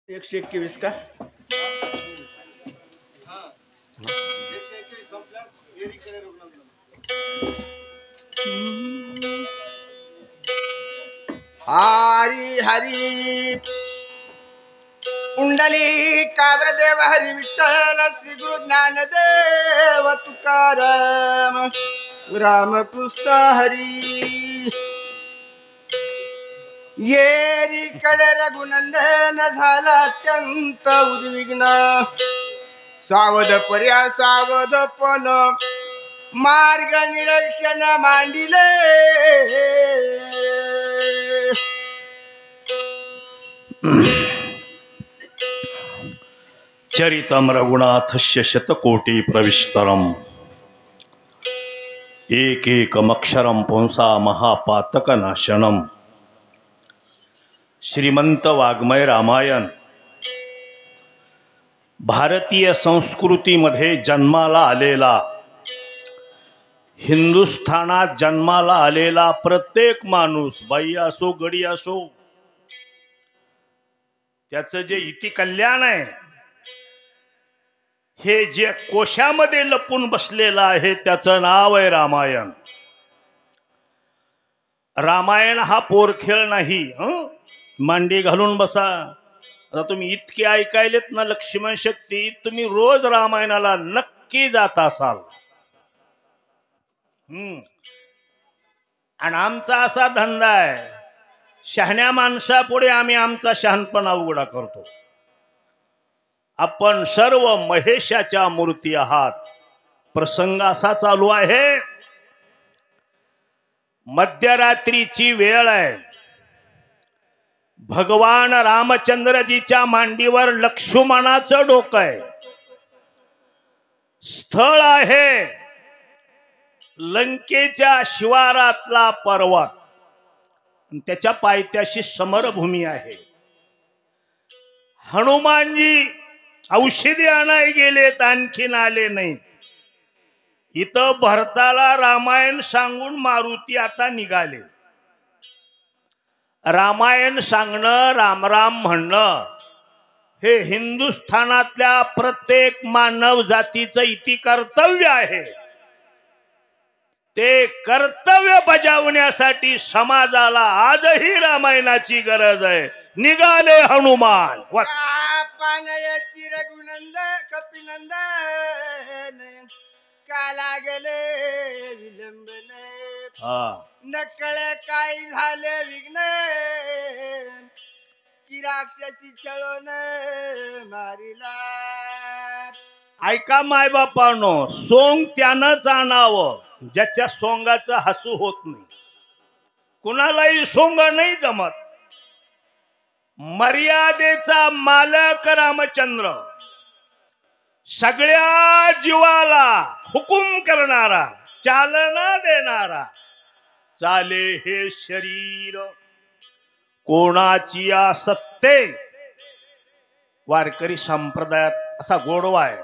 121 का? हरी हरी कुंडली काब्रदेव हरी विठ्ठल श्री गुरु ज्ञानदेव तुकाराम रामकृष्ण हरी. येरीकडे रघुनंदन झाला अत्यंत उद्विग्न. सावध पर्या सावध पण मार्ग निरीक्षण मांडिले. चरितम रघुनाथस्य शतकोटी प्रविष्टरम एकैकमक्षरम पुंसा महापातक नाशनम. श्रीमंत वाङ्मय रामायण भारतीय संस्कृतीमध्ये जन्माला आलेला, हिंदुस्थानात जन्माला आलेला प्रत्येक माणूस, बाई असो गडी असो, त्याचं जे इति कल्याण आहे हे जे कोशामध्ये लपून बसलेलं आहे त्याचं नाव आहे रामायण. रामायण हा पोरखेळ नाही. मांडी घालून बसा. आता तुम्ही इतके ऐकायलेत ना लक्ष्मण शक्ती, तुम्ही रोज रामायणाला नक्की जात असाल. आणि आमचा असा धंदा आहे, शहाण्या माणसापुढे आम्ही आमचा शहाणपणा उघडा करतो. आपण सर्व महेशाच्या मूर्ती आहात. प्रसंग असा चालू आहे, मध्यरात्रीची वेळ आहे. भगवान रामचंद्रजीच्या मांडीवर लक्ष्मणाचं डोकं आहे. स्थळ आहे लंकेच्या शिवारातला पर्वत, त्याच्या पायथ्याशी समरभूमी आहे. हनुमानजी औषधी आणाय गेलेत, आणखीन आले नाही. इथं भरताला रामायण सांगून मारुती आता निघाले. रामायण सांगणं, रामराम म्हणणं हे हिंदुस्थानातल्या प्रत्येक मानव जातीचं इति कर्तव्य आहे. ते कर्तव्य बजावण्यासाठी समाजाला आजही रामायणाची गरज आहे. निघाले हनुमान. पानयाची रघुनंद कपिनंदन का लागले विलंबन. नकळे काय झाले विघ्न की राक्षसी छळून मारिला. ऐका माय बापानो, सोंग त्यानंच आणावं ज्याच्या सोंगाचं हसू होत नाही. कुणालाही सोंग नाही जमत. मर्यादेचा मालक रामचंद्र, सगळ्या जीवाला हुकुम करणारा, चालना देणारा. चाले हे शरीर कोणाची आसत्ते. वारकरी संप्रदायात असा गोडवा आहे,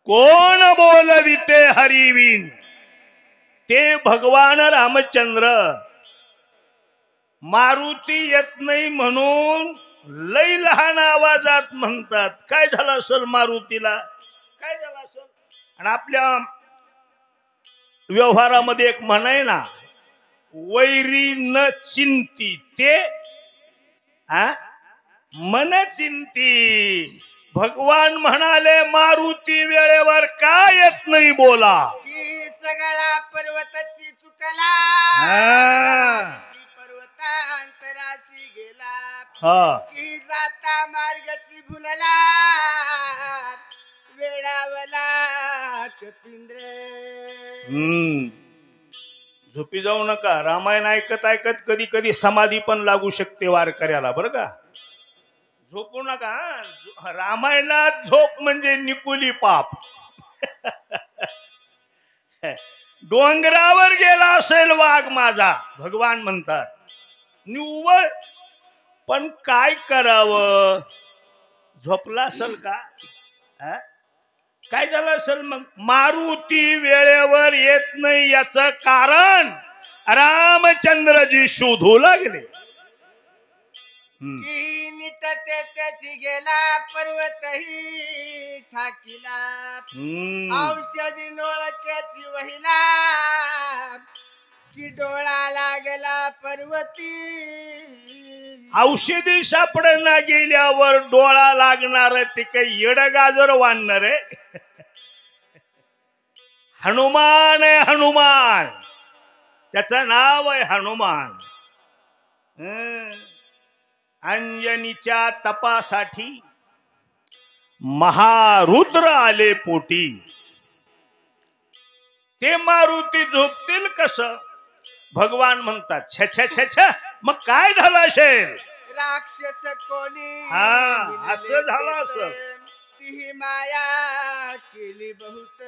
कोण बोलविते हरिविन. ते भगवान रामचंद्र मारुती येत नाही म्हणून लई लहान आवाजात म्हणतात. काय झालं असेल मारुतीला, काय झालं असेल. आणि आपल्या व्यवहारामध्ये एक म्हण आहे ना, वैरी न चिंती ते मन चिंती. भगवान म्हणाले मारुती वेळेवर का येत नाही बोला. की सगळा पर्वताची चुकला, पर्वतांतराशी गेला. की जाता मार्गाची भुलला, वेळावला कपिंद्र. झोपी जाऊ नका. रामायण ऐकत ऐकत कधी कधी समाधी पण लागू शकते वारकऱ्याला, बरं का. झोपू नका. रामायणात झोप म्हणजे निकुली पाप. डोंगरावर गेला असेल वाघ माझा, भगवान म्हणतात, निव्वळ. पण काय करावं, झोपला असेल का, काय झालं असेल. मग मारुती वेळेवर येत नाही याचं कारण रामचंद्रजी शोधू लागले. हम्म. की निटते त्याची गेला पर्वतही ठाकीला हम्म. औषधी नोळक्याची वहिला की डोळा लागला पर्वती औषधी सापडना गेल्यावर डोळा लागणार ते काही येड गाजर वाढणार आहे. हनुमान आहे हनुमान, त्याचं नाव आहे हनुमान. हं. अंजनीच्या तपासाठी महारुद्र आले पोटी. ते मारुती झोपतील कस? भगवान म्हणतात छ छ छ छ, मग काय झालं असेल? राक्षस कोणी हा, मिळले असं झालं तेच, असेल. ती माया केली बहुत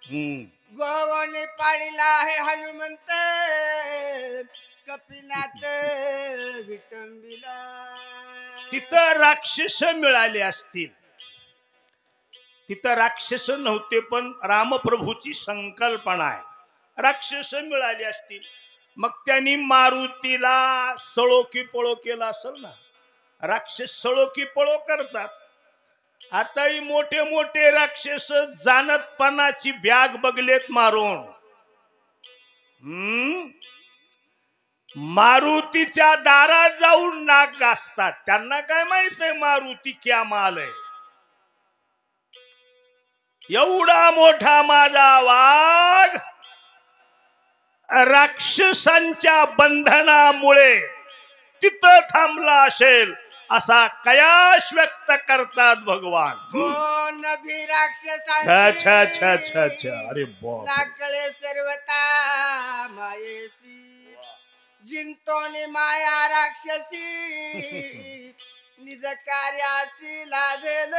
हम्म. गोवाने पाळीला आहे हनुमंत कपिनाथ विटंबिला तिथं राक्षस मिळाले असतील, तिथं राक्षस नव्हते, पण रामप्रभूची संकल्पना आहे राक्षस मिळाली असतील. मग त्यांनी मारुतीला सळो की पळो केला असेल ना. राक्षस सळो की पळो करतात. आताही मोठे मोठे राक्षस जानतपणाची बॅग बगलेत मारून. मारुतीच्या दारात जाऊन नाक घासतात. त्यांना काय माहित आहे मारुती क्या माल आहे. एवढा मोठा माझा वाघ राक्षसांच्या बंधनामुळे तिथं थांबला असेल असा कयास व्यक्त करतात भगवान. कोण भी अच्छा अच्छा अच्छा अच्छा. राक्षसांची अरे बाप. लाकळे सर्वता मायेसी जिंतोनी माया राक्षसी निज कार्यासी लादेल